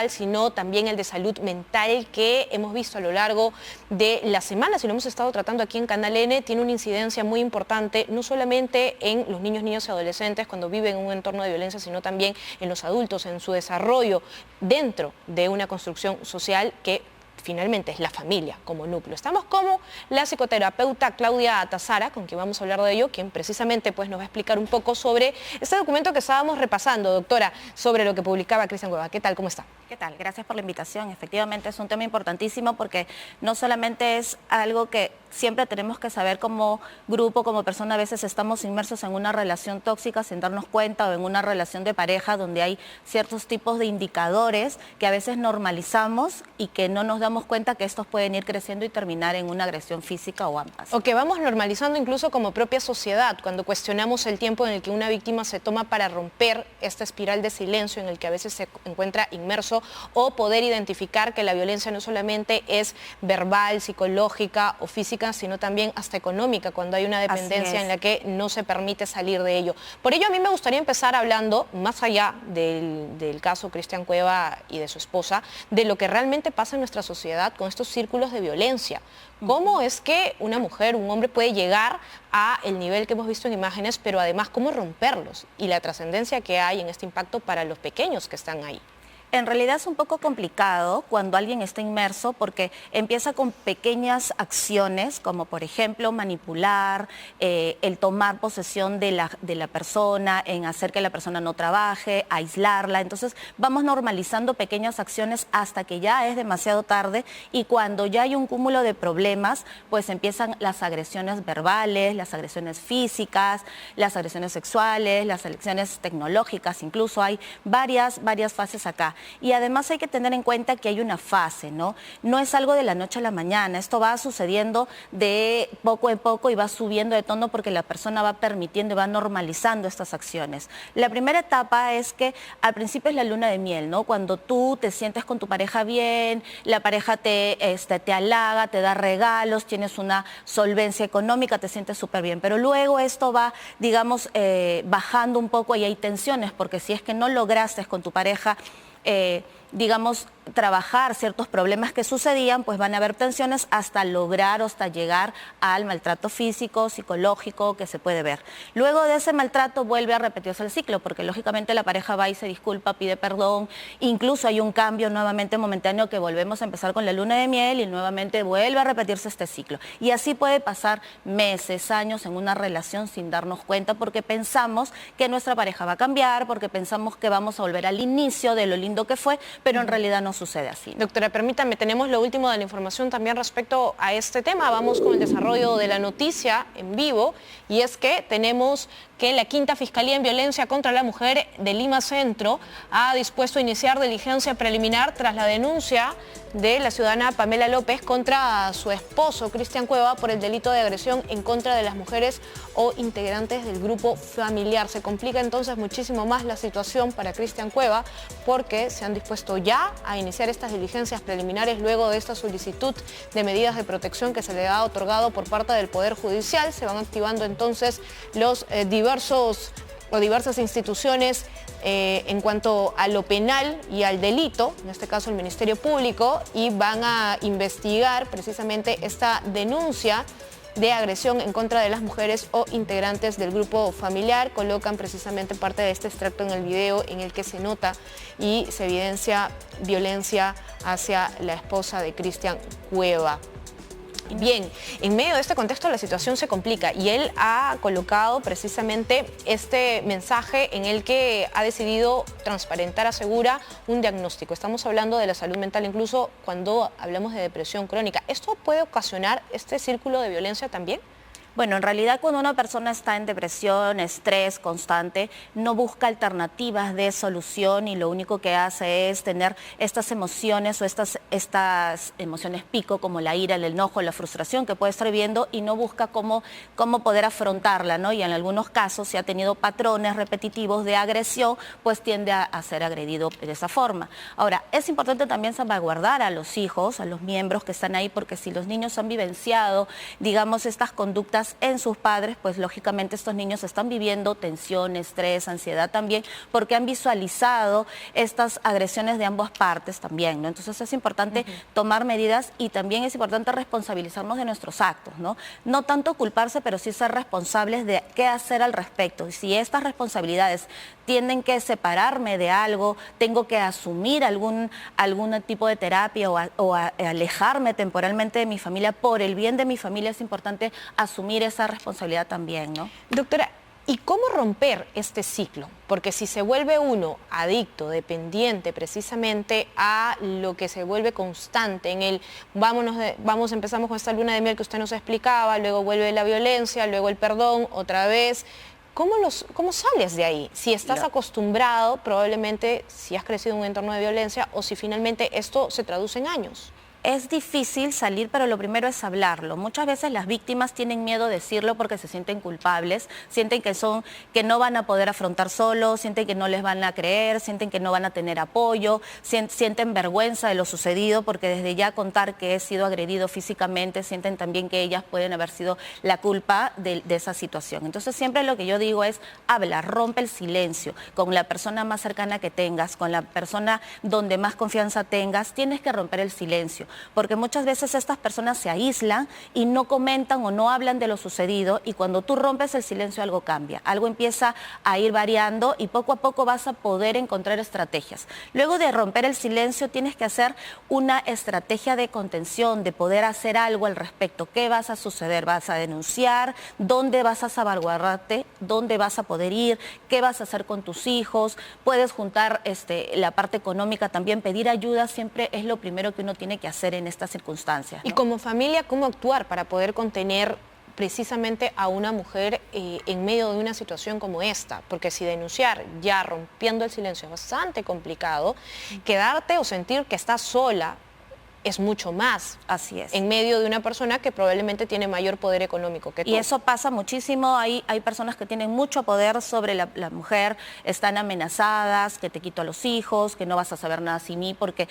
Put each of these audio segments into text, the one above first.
social, sino también el de salud mental, que hemos visto a lo largo de las semanas y lo hemos estado tratando aquí en Canal N, tiene una incidencia muy importante, no solamente en los niños, niñas y adolescentes cuando viven en un entorno de violencia, sino también en los adultos, en su desarrollo dentro de una construcción social que finalmente es la familia como núcleo. Estamos como la psicoterapeuta Claudia Atazara, con quien vamos a hablar de ello, quien precisamente pues, nos va a explicar un poco sobre este documento que estábamos repasando, doctora, sobre lo que publicaba Cristian Cueva. ¿Qué tal? ¿Cómo está? ¿Qué tal? Gracias por la invitación. Efectivamente es un tema importantísimo porque no solamente es algo que siempre tenemos que saber como grupo, como persona, a veces estamos inmersos en una relación tóxica sin darnos cuenta o en una relación de pareja donde hay ciertos tipos de indicadores que a veces normalizamos y que no nos damos cuenta que estos pueden ir creciendo y terminar en una agresión física o ambas. O que vamos normalizando incluso como propia sociedad, cuando cuestionamos el tiempo en el que una víctima se toma para romper esta espiral de silencio en el que a veces se encuentra inmerso, o poder identificar que la violencia no solamente es verbal, psicológica o física, sino también hasta económica, cuando hay una dependencia en la que no se permite salir de ello. Por ello a mí me gustaría empezar hablando, más allá del caso Cristian Cueva y de su esposa, de lo que realmente pasa en nuestra sociedad con estos círculos de violencia. ¿Cómo es que una mujer, un hombre puede llegar a el nivel que hemos visto en imágenes, pero además cómo romperlos y la trascendencia que hay en este impacto para los pequeños que están ahí? En realidad es un poco complicado cuando alguien está inmerso porque empieza con pequeñas acciones, como por ejemplo manipular, el tomar posesión de la persona, en hacer que la persona no trabaje, aislarla. Entonces vamos normalizando pequeñas acciones hasta que ya es demasiado tarde y cuando ya hay un cúmulo de problemas, pues empiezan las agresiones verbales, las agresiones físicas, las agresiones sexuales, las agresiones tecnológicas, incluso hay varias fases acá. Y además hay que tener en cuenta que hay una fase, ¿no? No es algo de la noche a la mañana, esto va sucediendo de poco en poco y va subiendo de tono porque la persona va permitiendo y va normalizando estas acciones. La primera etapa es que al principio es la luna de miel, ¿no? Cuando tú te sientes con tu pareja bien, la pareja te halaga, te da regalos, tienes una solvencia económica, te sientes súper bien. Pero luego esto va, digamos, bajando un poco y hay tensiones porque si es que no lograste con tu pareja digamos, trabajar ciertos problemas que sucedían, pues van a haber tensiones hasta lograr o hasta llegar al maltrato físico, psicológico que se puede ver. Luego de ese maltrato vuelve a repetirse el ciclo, porque lógicamente la pareja va y se disculpa, pide perdón, incluso hay un cambio nuevamente momentáneo que volvemos a empezar con la luna de miel y nuevamente vuelve a repetirse este ciclo. Y así puede pasar meses, años en una relación sin darnos cuenta porque pensamos que nuestra pareja va a cambiar, porque pensamos que vamos a volver al inicio de lo lindo que fue, pero en realidad no sucede así, ¿no? Doctora, permítame, tenemos lo último de la información también respecto a este tema. Vamos con el desarrollo de la noticia en vivo y es que tenemos que la Quinta Fiscalía en Violencia contra la Mujer de Lima Centro ha dispuesto a iniciar diligencia preliminar tras la denuncia de la ciudadana Pamela López contra su esposo Cristian Cueva por el delito de agresión en contra de las mujeres o integrantes del grupo familiar. Se complica entonces muchísimo más la situación para Cristian Cueva porque se han dispuesto ya a iniciar estas diligencias preliminares luego de esta solicitud de medidas de protección que se le ha otorgado por parte del Poder Judicial. Se van activando entonces los diversas instituciones en cuanto a lo penal y al delito, en este caso el Ministerio Público, y van a investigar precisamente esta denuncia de agresión en contra de las mujeres o integrantes del grupo familiar. Colocan precisamente parte de este extracto en el video en el que se nota y se evidencia violencia hacia la esposa de Cristian Cueva. Bien, en medio de este contexto la situación se complica y él ha colocado precisamente este mensaje en el que ha decidido transparentar, asegura, un diagnóstico. Estamos hablando de la salud mental incluso cuando hablamos de depresión crónica. ¿Esto puede ocasionar este círculo de violencia también? Bueno, en realidad cuando una persona está en depresión, estrés constante, no busca alternativas de solución y lo único que hace es tener estas emociones o estas emociones pico como la ira, el enojo, la frustración que puede estar viviendo y no busca cómo poder afrontarla, ¿no? Y en algunos casos, si ha tenido patrones repetitivos de agresión, pues tiende a ser agredido de esa forma. Ahora, es importante también salvaguardar a los hijos, a los miembros que están ahí, porque si los niños han vivenciado, digamos, estas conductas medidas en sus padres, pues lógicamente estos niños están viviendo tensión, estrés, ansiedad también, porque han visualizado estas agresiones de ambas partes también, ¿no? Entonces es importante tomar medidas y también es importante responsabilizarnos de nuestros actos, ¿no? No tanto culparse, pero sí ser responsables de qué hacer al respecto. Y si estas responsabilidades tienen que separarme de algo, tengo que asumir algún tipo de terapia o alejarme temporalmente de mi familia por el bien de mi familia, es importante asumir esa responsabilidad también, ¿no? Doctora, ¿y cómo romper este ciclo? Porque si se vuelve uno adicto, dependiente precisamente a lo que se vuelve constante en el empezamos con esta luna de miel que usted nos explicaba, luego vuelve la violencia, luego el perdón, otra vez. ¿Cómo sales de ahí? Si estás acostumbrado, probablemente si has crecido en un entorno de violencia o si finalmente esto se traduce en años. Es difícil salir, pero lo primero es hablarlo. Muchas veces las víctimas tienen miedo de decirlo porque se sienten culpables, sienten que no van a poder afrontar solos, sienten que no les van a creer, sienten que no van a tener apoyo, sienten vergüenza de lo sucedido porque desde ya contar que he sido agredido físicamente, sienten también que ellas pueden haber sido la culpa de esa situación. Entonces siempre lo que yo digo es habla, rompe el silencio con la persona más cercana que tengas, con la persona donde más confianza tengas, tienes que romper el silencio. Porque muchas veces estas personas se aíslan y no comentan o no hablan de lo sucedido y cuando tú rompes el silencio algo cambia, algo empieza a ir variando y poco a poco vas a poder encontrar estrategias. Luego de romper el silencio tienes que hacer una estrategia de contención, de poder hacer algo al respecto. ¿Qué vas a suceder? ¿Vas a denunciar? ¿Dónde vas a salvaguardarte? ¿Dónde vas a poder ir? ¿Qué vas a hacer con tus hijos? Puedes juntar la parte económica también, pedir ayuda siempre es lo primero que uno tiene que hacer en estas circunstancias, ¿no? Y como familia, ¿cómo actuar para poder contener precisamente a una mujer en medio de una situación como esta? Porque si denunciar ya rompiendo el silencio es bastante complicado, quedarte o sentir que estás sola es mucho más. Así es. En medio de una persona que probablemente tiene mayor poder económico que tú. Y eso pasa muchísimo, hay personas que tienen mucho poder sobre la mujer, están amenazadas, que te quito a los hijos, que no vas a saber nada sin mí, porque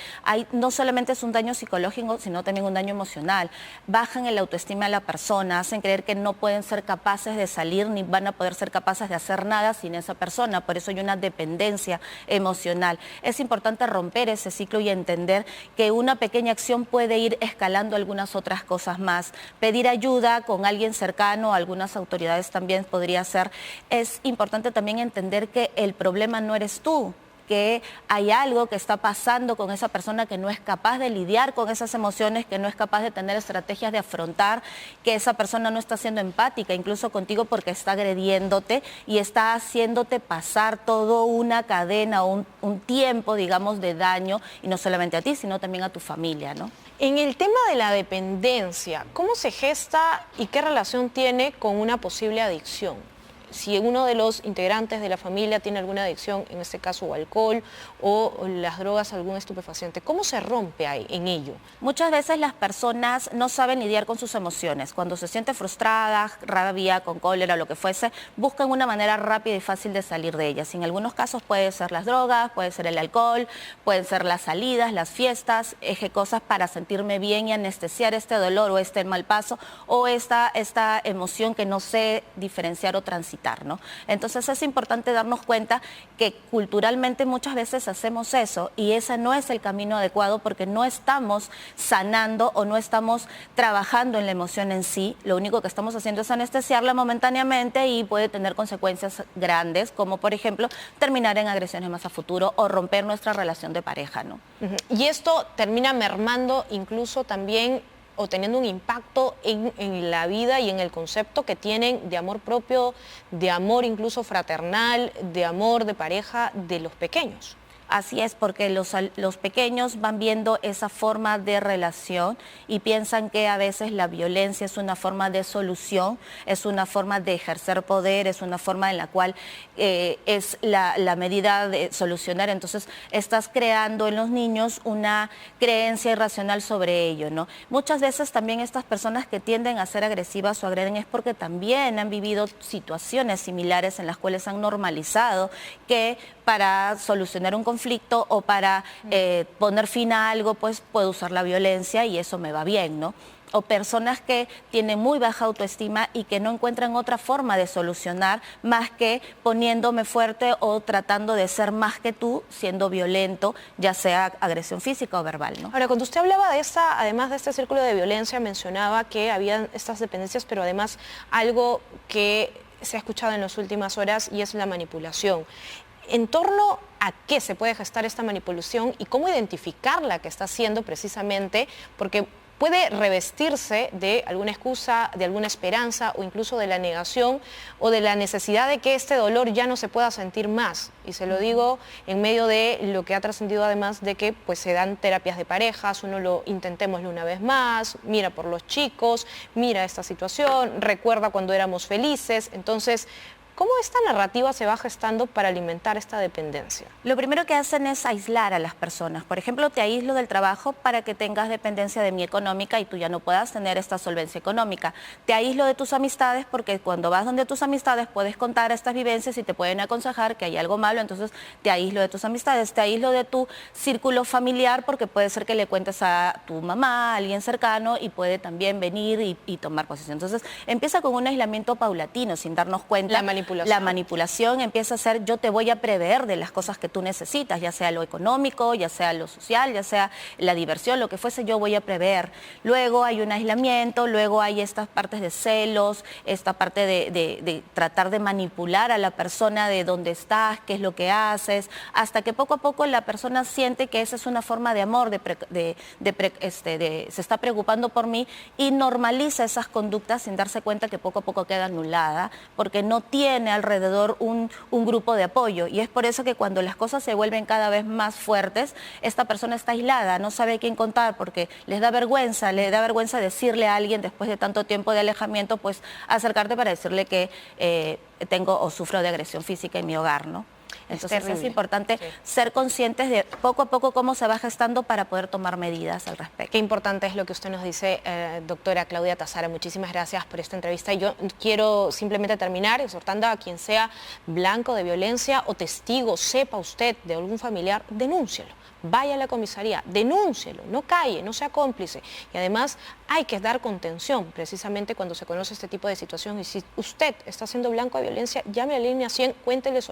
no solamente es un daño psicológico, sino también un daño emocional. Bajan el autoestima de la persona, hacen creer que no pueden ser capaces de salir ni van a poder ser capaces de hacer nada sin esa persona, por eso hay una dependencia emocional. Es importante romper ese ciclo y entender que una pequeña acción puede ir escalando algunas otras cosas más. Pedir ayuda con alguien cercano, algunas autoridades también podría ser. Es importante también entender que el problema no eres tú, que hay algo que está pasando con esa persona que no es capaz de lidiar con esas emociones, que no es capaz de tener estrategias de afrontar, que esa persona no está siendo empática incluso contigo porque está agrediéndote y está haciéndote pasar toda una cadena o un tiempo, digamos, de daño, y no solamente a ti, sino también a tu familia, ¿no? En el tema de la dependencia, ¿cómo se gesta y qué relación tiene con una posible adicción? Si uno de los integrantes de la familia tiene alguna adicción, en este caso o alcohol o las drogas, algún estupefaciente, ¿cómo se rompe ahí, en ello? Muchas veces las personas no saben lidiar con sus emociones. Cuando se sienten frustradas, rabia, con cólera, lo que fuese, buscan una manera rápida y fácil de salir de ellas. Y en algunos casos puede ser las drogas, puede ser el alcohol, pueden ser las salidas, las fiestas, cosas para sentirme bien y anestesiar este dolor o este mal paso o esta emoción que no sé diferenciar o transitar, ¿no? Entonces es importante darnos cuenta que culturalmente muchas veces hacemos eso y ese no es el camino adecuado porque no estamos sanando o no estamos trabajando en la emoción en sí. Lo único que estamos haciendo es anestesiarla momentáneamente y puede tener consecuencias grandes, como por ejemplo terminar en agresiones más a futuro o romper nuestra relación de pareja, ¿no? Y esto termina mermando incluso también o teniendo un impacto en la vida y en el concepto que tienen de amor propio, de amor incluso fraternal, de amor de pareja de los pequeños. Así es, porque los pequeños van viendo esa forma de relación y piensan que a veces la violencia es una forma de solución, es una forma de ejercer poder, es una forma en la cual es la medida de solucionar. Entonces estás creando en los niños una creencia irracional sobre ello, ¿no? Muchas veces también estas personas que tienden a ser agresivas o agreden es porque también han vivido situaciones similares en las cuales han normalizado que para solucionar un conflicto o para poner fin a algo, pues puedo usar la violencia y eso me va bien, ¿no? o personas que tienen muy baja autoestima y que no encuentran otra forma de solucionar más que poniéndome fuerte o tratando de ser más que tú, siendo violento, ya sea agresión física o verbal, ¿no? Ahora, cuando usted hablaba de además de este círculo de violencia, mencionaba que había estas dependencias, pero además algo que se ha escuchado en las últimas horas y es la manipulación. ¿En torno a qué se puede gestar esta manipulación y cómo identificarla que está haciendo precisamente? Porque puede revestirse de alguna excusa, de alguna esperanza o incluso de la negación o de la necesidad de que este dolor ya no se pueda sentir más. Y se lo digo en medio de lo que ha trascendido además de que pues, se dan terapias de parejas, intentémoslo una vez más, mira por los chicos, mira esta situación, recuerda cuando éramos felices. Entonces, ¿cómo esta narrativa se va gestando para alimentar esta dependencia? Lo primero que hacen es aislar a las personas. Por ejemplo, te aíslo del trabajo para que tengas dependencia de mí económica y tú ya no puedas tener esta solvencia económica. Te aíslo de tus amistades porque cuando vas donde tus amistades puedes contar estas vivencias y te pueden aconsejar que hay algo malo, entonces te aíslo de tus amistades. Te aíslo de tu círculo familiar porque puede ser que le cuentes a tu mamá, a alguien cercano y puede también venir y tomar posesión. Entonces empieza con un aislamiento paulatino sin darnos cuenta. La manipulación empieza a ser yo te voy a prever de las cosas que tú necesitas, ya sea lo económico, ya sea lo social, ya sea la diversión, lo que fuese, yo voy a prever. Luego hay un aislamiento, luego hay estas partes de celos, esta parte de tratar de manipular a la persona de dónde estás, qué es lo que haces, hasta que poco a poco la persona siente que esa es una forma de amor, se está preocupando por mí y normaliza esas conductas sin darse cuenta que poco a poco queda anulada, porque no tiene alrededor un grupo de apoyo y es por eso que cuando las cosas se vuelven cada vez más fuertes, esta persona está aislada, no sabe a quién contar porque le da vergüenza decirle a alguien después de tanto tiempo de alejamiento, pues acercarte para decirle que tengo o sufro de agresión física en mi hogar, ¿no? Entonces es importante ser conscientes de poco a poco cómo se va gestando para poder tomar medidas al respecto. Qué importante es lo que usted nos dice, doctora Claudia Tazara. Muchísimas gracias por esta entrevista. Y yo quiero simplemente terminar exhortando a quien sea blanco de violencia o testigo, sepa usted de algún familiar, denúncielo. Vaya a la comisaría, denúncielo, no calle, no sea cómplice. Y además hay que dar contención precisamente cuando se conoce este tipo de situación. Y si usted está siendo blanco de violencia, llame a la línea 100, cuéntele